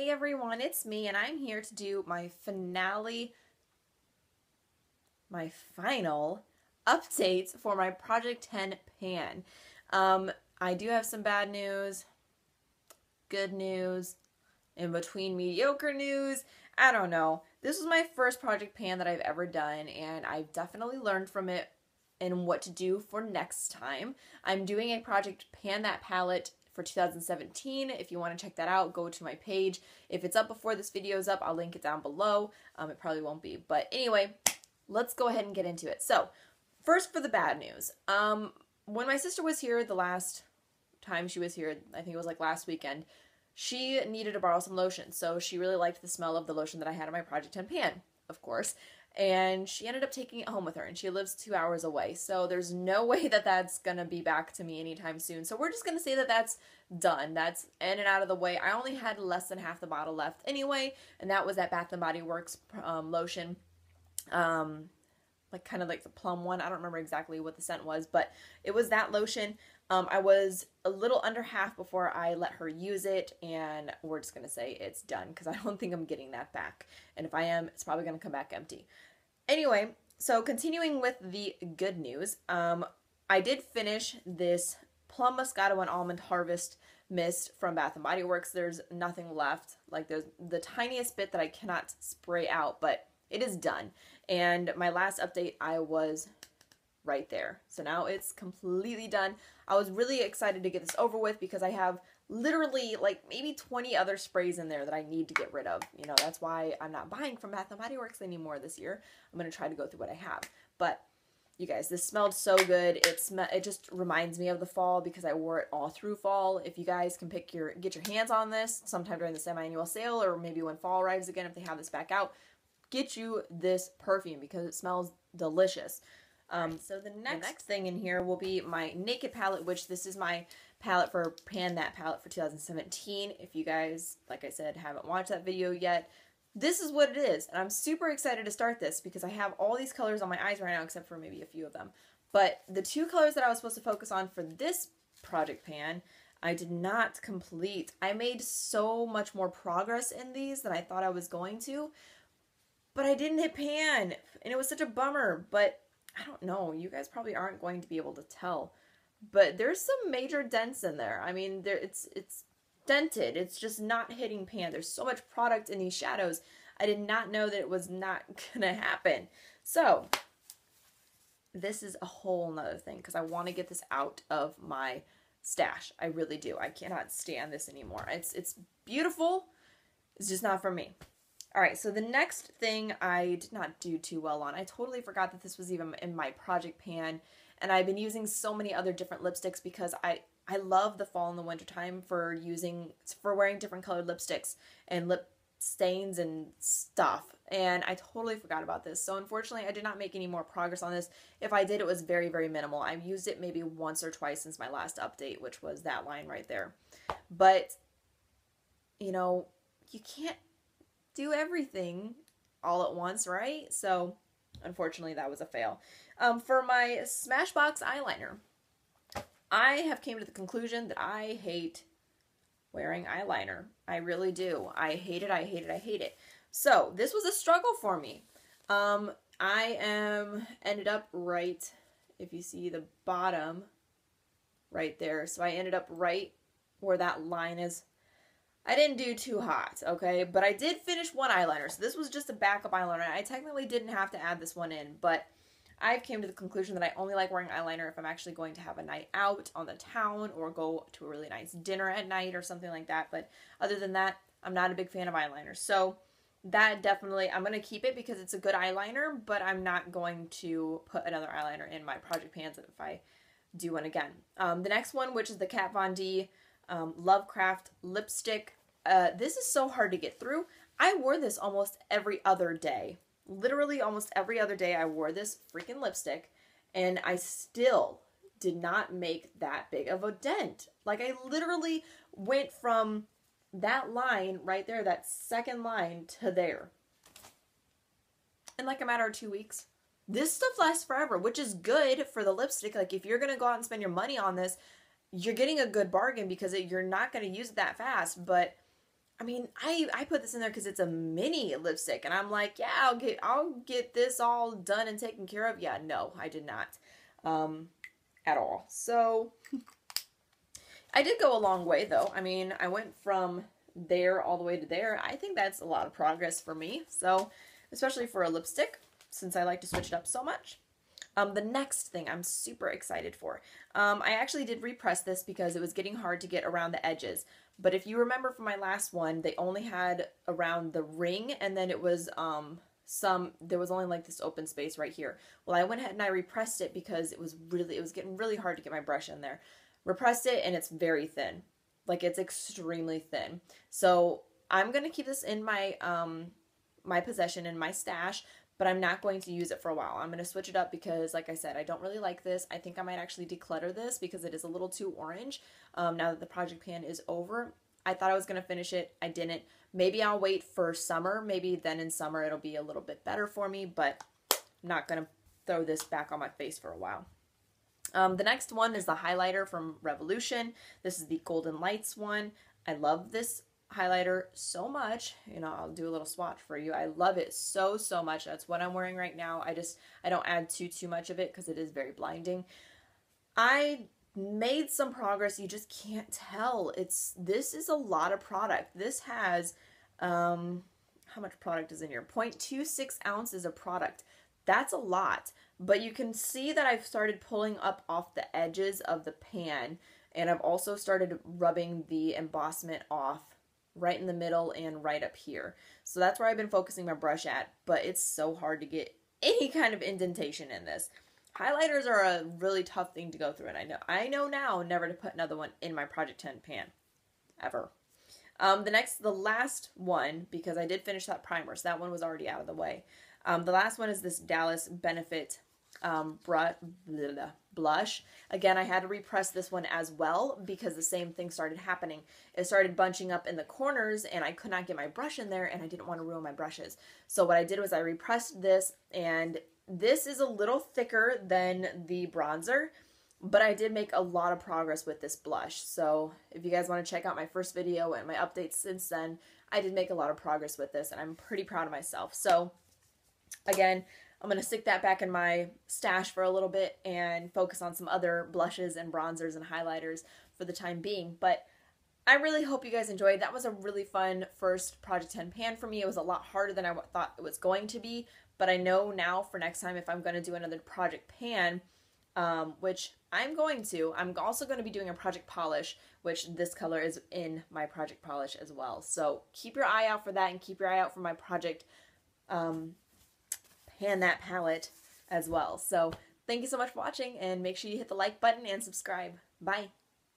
Hey everyone, it's me, and I'm here to do my final updates for my Project 10 pan. I do have some bad news, good news, in between mediocre news. I don't know. This was my first project pan that I've ever done, and I've definitely learned from it and what to do for next time. I'm doing a project pan that palette for 2017. If you want to check that out, go to my page. If it's up before this video is up, I'll link it down below. It probably won't be, but anyway, let's go ahead and get into it. So, first for the bad news. When my sister was here the last time she was here, I think it was like last weekend, she needed to borrow some lotion. So she really liked the smell of the lotion that I had in my Project 10 pan, of course. And she ended up taking it home with her, and she lives 2 hours away. So there's no way that that's going to be back to me anytime soon. So we're just going to say that that's done. That's in and out of the way. I only had less than half the bottle left anyway, and that was that Bath & Body Works lotion. Like kind of like the plum one. I don't remember exactly what the scent was, but it was that lotion. I was a little under half before I let her use it, and we're just going to say it's done because I don't think I'm getting that back. And if I am, it's probably going to come back empty. Anyway, so continuing with the good news, I did finish this Plum Moscato and Almond Harvest Mist from Bath & Body Works. There's nothing left. Like there's the tiniest bit that I cannot spray out, but it is done. And my last update, I was right there. So now it's completely done. I was really excited to get this over with because I have literally like maybe 20 other sprays in there that I need to get rid of. You know, that's why I'm not buying from Bath & Body Works anymore this year. I'm going to try to go through what I have. But you guys, this smelled so good. It just reminds me of the fall because I wore it all through fall. If you guys can get your hands on this sometime during the semi-annual sale, or maybe when fall arrives again, if they have this back out, get you this perfume because it smells delicious. So the next thing in here will be my Naked palette, which this is my palette for Pan That palette for 2017. If you guys, like I said, haven't watched that video yet, this is what it is. And I'm super excited to start this because I have all these colors on my eyes right now, except for maybe a few of them. But the two colors that I was supposed to focus on for this project pan, I did not complete. I made so much more progress in these than I thought I was going to, but I didn't hit pan, and it was such a bummer. But I don't know, you guys probably aren't going to be able to tell, but there's some major dents in there. I mean, it's dented. It's just not hitting pan. There's so much product in these shadows. I did not know that it was not gonna happen. So this is a whole nother thing because I want to get this out of my stash. I really do. I cannot stand this anymore. It's beautiful. It's just not for me. All right, so the next thing I did not do too well on. I totally forgot that this was even in my project pan, and I've been using so many other different lipsticks because I love the fall and the winter time for wearing different colored lipsticks and lip stains and stuff, and I totally forgot about this. So unfortunately, I did not make any more progress on this. If I did, it was very, very minimal. I've used it maybe once or twice since my last update, which was that line right there. But, you know, you can't do everything all at once, right? So unfortunately that was a fail. For my Smashbox eyeliner, I have came to the conclusion that I hate wearing eyeliner. I really do. I hate it. I hate it. I hate it. So this was a struggle for me. Ended up right, if you see the bottom right there. So I ended up right where that line is. I didn't do too hot, okay? But I did finish one eyeliner. So this was just a backup eyeliner. I technically didn't have to add this one in, but I came to the conclusion that I only like wearing eyeliner if I'm actually going to have a night out on the town or go to a really nice dinner at night or something like that. But other than that, I'm not a big fan of eyeliner. So that definitely, I'm going to keep it because it's a good eyeliner, but I'm not going to put another eyeliner in my project pans if I do one again. The next one, which is the Kat Von D Lovecraft lipstick. This is so hard to get through. I wore this almost every other day. Literally almost every other day I wore this freaking lipstick, and I still did not make that big of a dent. Like, I literally went from that line right there, that second line, to there in like a matter of 2 weeks. This stuff lasts forever, which is good for the lipstick. Like, if you're gonna go out and spend your money on this, you're getting a good bargain because you're not going to use it that fast. But I mean, I put this in there because it's a mini lipstick, and I'm like, yeah, I'll get this all done and taken care of. Yeah, no, I did not, at all. So I did go a long way though. I mean, I went from there all the way to there. I think that's a lot of progress for me. So, especially for a lipstick, since I like to switch it up so much. The next thing I'm super excited for. I actually did repress this because it was getting hard to get around the edges. But if you remember from my last one, they only had around the ring, and then it was there was only like this open space right here. Well, I went ahead and I repressed it because it was getting really hard to get my brush in there. Repressed it, and it's very thin. Like, it's extremely thin. So I'm going to keep this in my my possession, in my stash, but I'm not going to use it for a while. I'm going to switch it up because, like I said, I don't really like this. I think I might actually declutter this because it is a little too orange. Now that the project pan is over, I thought I was going to finish it. I didn't. Maybe I'll wait for summer. Maybe then in summer it'll be a little bit better for me, but I'm not going to throw this back on my face for a while. The next one is the highlighter from Revolution. This is the Golden Lights one. I love this highlighter so much. You know, I'll do a little swatch for you. I love it so much. That's what I'm wearing right now. I don't add too much of it because it is very blinding. I made some progress. You just can't tell. This is a lot of product. This has how much product is in here? 0.26 ounces of product. That's a lot, but you can see that I've started pulling up off the edges of the pan, and I've also started rubbing the embossment off right in the middle and right up here. So that's where I've been focusing my brush at, but it's so hard to get any kind of indentation in this. Highlighters are a really tough thing to go through, and I know now never to put another one in my Project 10 pan, ever. The last one, because I did finish that primer, so that one was already out of the way. The last one is this Dallas Benefit blush. Again, I had to repress this one as well because the same thing started happening. It started bunching up in the corners, and I could not get my brush in there, and I didn't want to ruin my brushes. So what I did was I repressed this, and this is a little thicker than the bronzer, but I did make a lot of progress with this blush. So if you guys want to check out my first video and my updates since then, I did make a lot of progress with this, and I'm pretty proud of myself. So again, I'm going to stick that back in my stash for a little bit and focus on some other blushes and bronzers and highlighters for the time being. But I really hope you guys enjoyed. That was a really fun first Project 10 pan for me. It was a lot harder than I thought it was going to be, but I know now for next time if I'm going to do another project pan, which I'm going to. I'm also going to be doing a project polish, which this color is in my project polish as well. So keep your eye out for that, and keep your eye out for my project pan that palette as well. So thank you so much for watching, and make sure you hit the like button and subscribe. Bye.